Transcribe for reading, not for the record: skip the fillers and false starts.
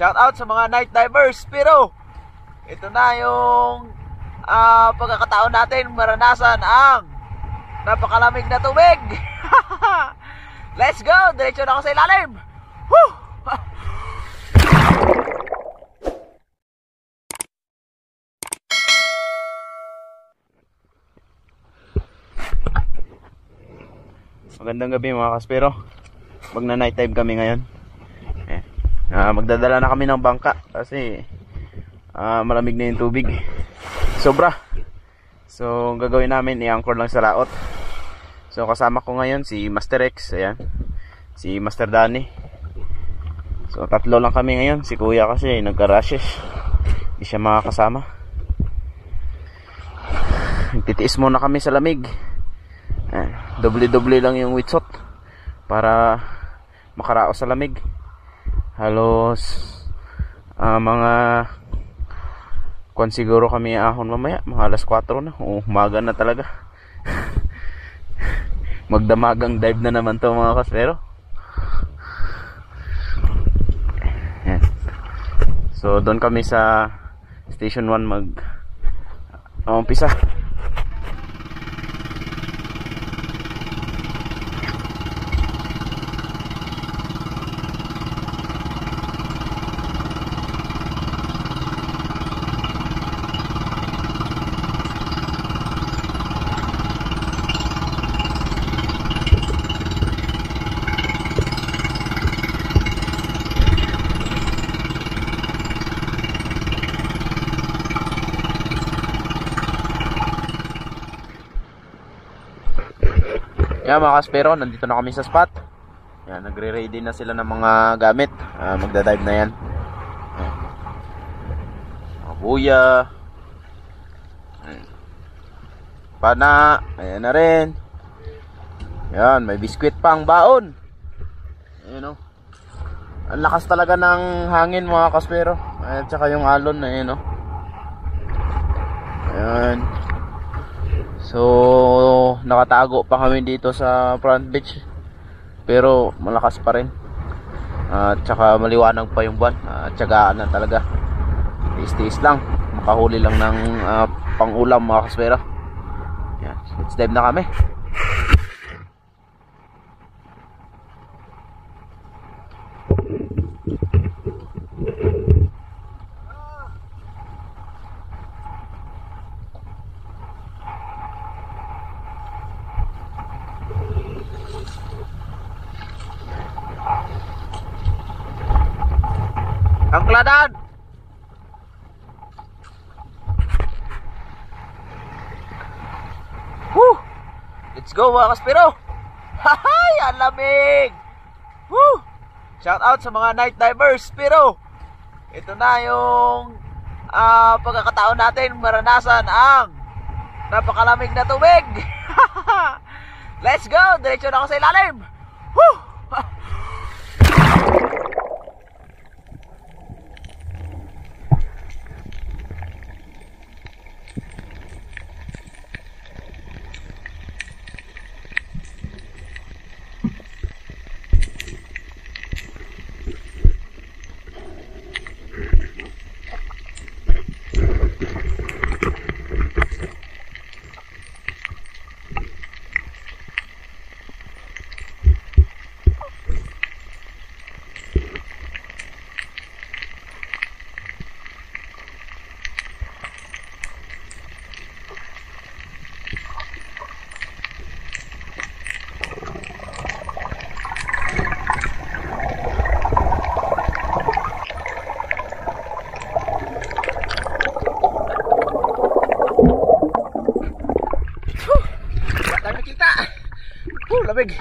Shout out sa mga night divers. Pero ito na yung pagkakataon natin maranasan ang napakalamig na tubig. Let's go! Diretso na ako sa ilalim. Woo! Magandang gabi mga kaspero. Magna night time kami ngayon. Magdadala na kami ng bangka kasi malamig na yung tubig. Sobra. So gagawin namin, i-anchor lang sa laot. So kasama ko ngayon si Master X, ayan, si Master Danny. So tatlo lang kami ngayon. Si kuya kasi nagka-rashes, hindi siya makakasama. Titiis muna kami sa lamig. Doble-doble lang yung wetsuit para makaraos sa lamig. Halos mga kung siguro kami ahon mamaya, mga alas 4 na. Umaga na talaga. Magdamagang dive na naman to mga kaspero. So doon kami sa Station 1 umpisa. Yan mga kaspero, nandito na kami sa spot. Yan, nagre-ready na sila ng mga gamit. Magda-dive na yan. Mga buya. Pana. Ayan na rin. Yan, may biskwit pang baon. Ayan o. Ang lakas talaga ng hangin mga kaspero. At saka yung alon na yun o. Ayan. So nakatago pa kami dito sa front beach, pero malakas pa rin. At saka maliwanag pa yung buwan. Tiyagaan na talaga. Tiis-tiis lang. Makahuli lang ng pang-ulam mga kaspero. Yan. Let's dive na kami. Ang kladan. Woo! Let's go mga kaspero. Hahay, ang lamig. Woo! Shout out sa mga night divers. Pero ito na yung pagkakataon natin maranasan ang napakalamig na tubig. Let's go! Diretso na ako sa ilalim. Woo! Lamig.